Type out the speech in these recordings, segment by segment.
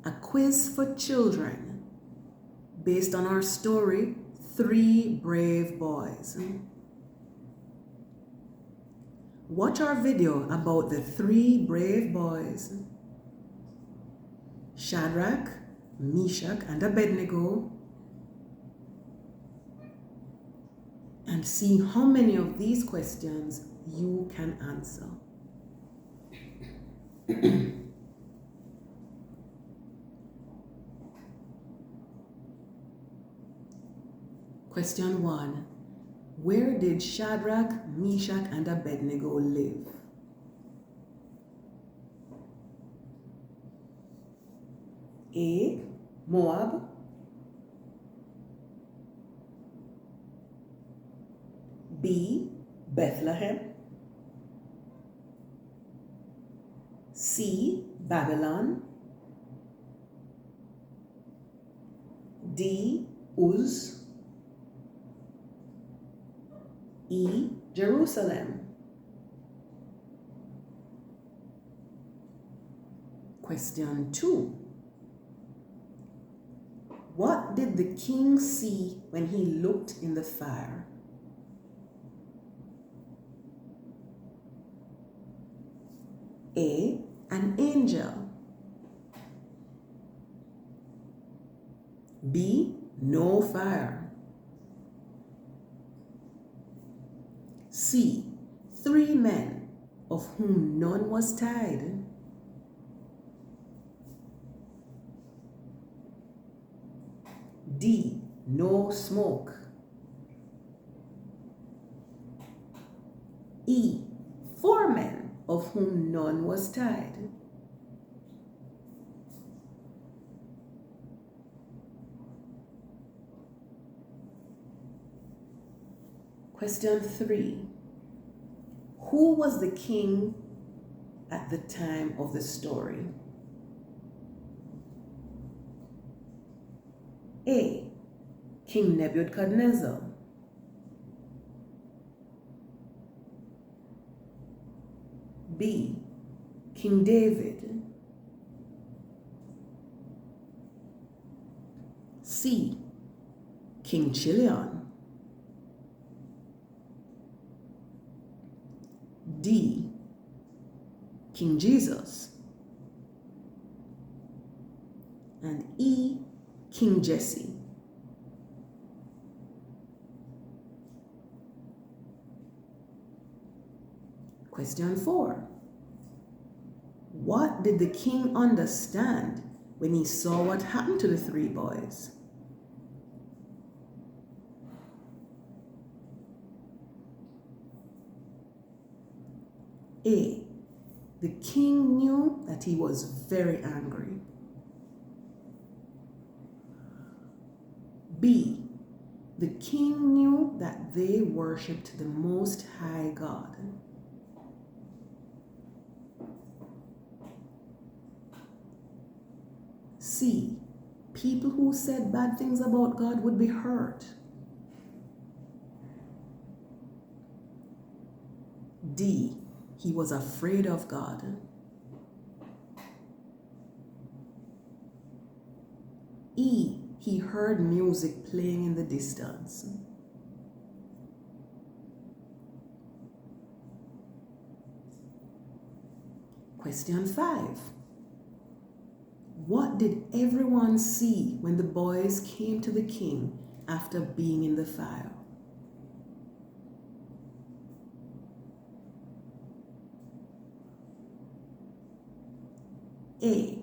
A quiz for children based on our story, Three Brave Boys. Watch our video about the three brave boys, Shadrach, Meshach and Abednego, and see how many of these questions you can answer. Question 1. Where did Shadrach, Meshach and Abednego live? A. Moab, B. Bethlehem, C. Babylon, D. Uz, E. Jerusalem. Question 2. What did the king see when he looked in the fire? A. An angel. B. No fire. C. 3 men, of whom none was tied. D. No smoke. E. 4 men, of whom none was tied. Question 3. Who was the king at the time of the story? A. King Nebuchadnezzar. B. King David. C. King Chilion. D. King Jesus. And E. King Jesse. Question 4. What did the king understand when he saw what happened to the 3 boys? A. The king knew that he was very angry. B. The king knew that they worshipped the Most High God. C. People who said bad things about God would be hurt. D. He was afraid of God. E. He heard music playing in the distance. Question 5. What did everyone see when the boys came to the king after being in the fire? A.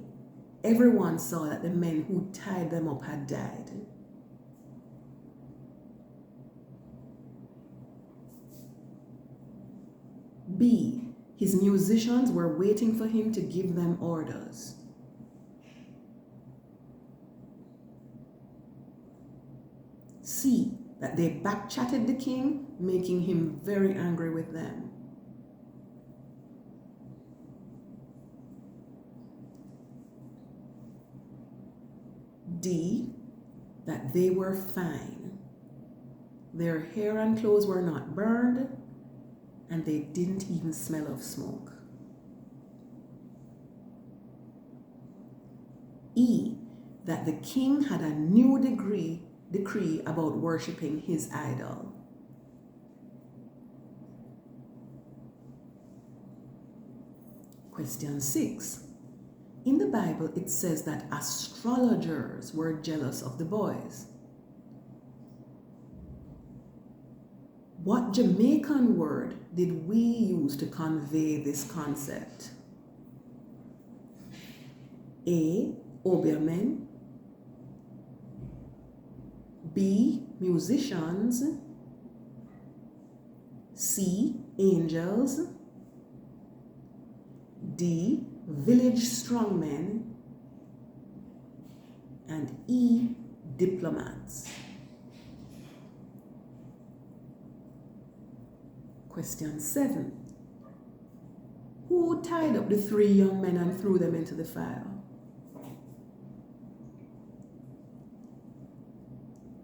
Everyone saw that the men who tied them up had died. B. His musicians were waiting for him to give them orders. C. That they backchatted the king, making him very angry with them. D. That they were fine. Their hair and clothes were not burned, and they didn't even smell of smoke. E, that the king had a new decree about worshiping his idol. Question 6. In the Bible, it says that astrologers were jealous of the boys. What Jamaican word did we use to convey this concept? A, obeahmen. B, musicians. C, angels. D, village strongmen. And E, diplomats. Question 7. Who tied up the 3 young men and threw them into the fire?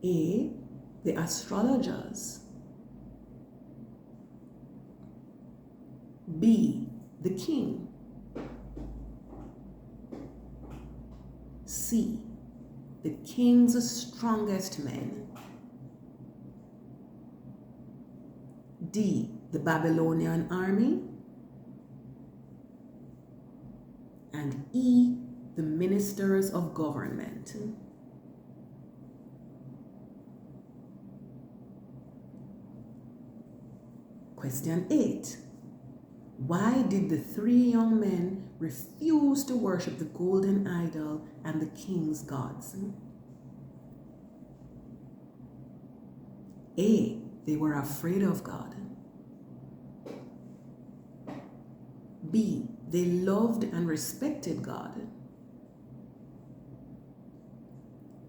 A, the astrologers. B, the king. C, the king's strongest men. D, the Babylonian army. And E, the ministers of government. Question 8. Why did the 3 young men refuse to worship the golden idol and the king's gods? A, they were afraid of God. B, they loved and respected God.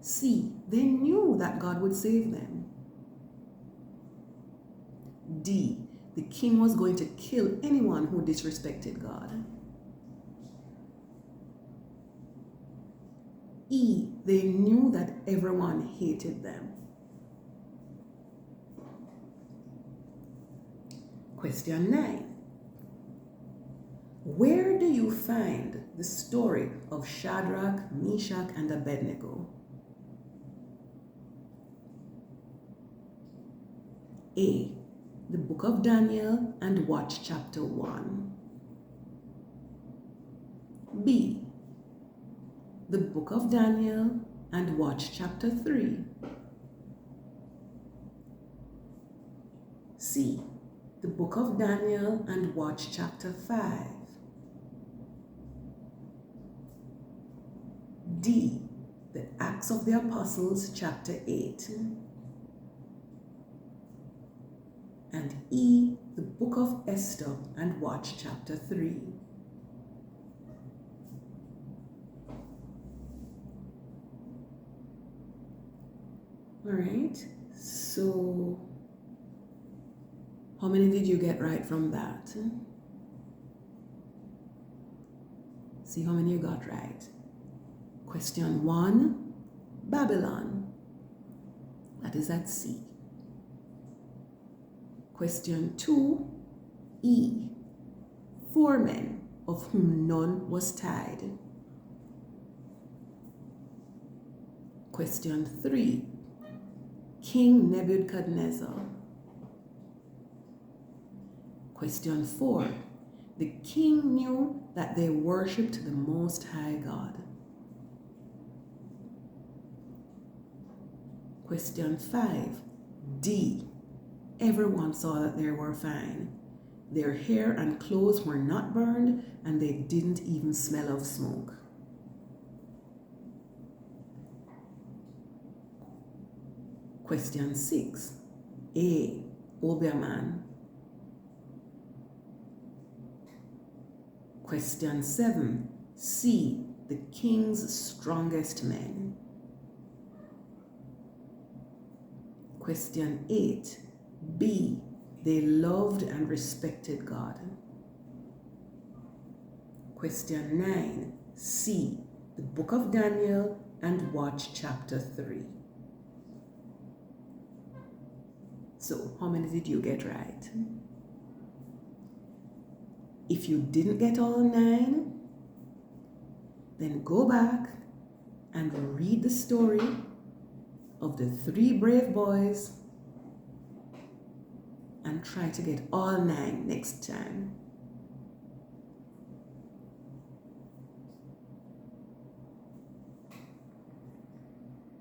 C, they knew that God would save them. D, the king was going to kill anyone who disrespected God. E, they knew that everyone hated them. Question 9. Where do you find the story of Shadrach, Meshach, and Abednego? A, the book of Daniel and watch chapter 1. B, the book of Daniel and watch chapter 3. C, the book of Daniel and watch chapter 5. D, the Acts of the Apostles chapter 8. And E, the book of Esther and watch chapter 3. All right, so how many did you get right from that? See how many you got right. Question 1, Babylon. That is at C. Question 2, E, 4 men of whom none was tied. Question 3, King Nebuchadnezzar. Question 4, the king knew that they worshipped the Most High God. Question 5, D, everyone saw that they were fine. Their hair and clothes were not burned and they didn't even smell of smoke. Question 6, A, obeahman. Question 7, C, the king's strongest men. Question 8, B, they loved and respected God. Question 9, C, the book of Daniel and watch chapter 3. So, how many did you get right? If you didn't get all 9, then go back and read the story of the 3 brave boys and try to get all 9 next time.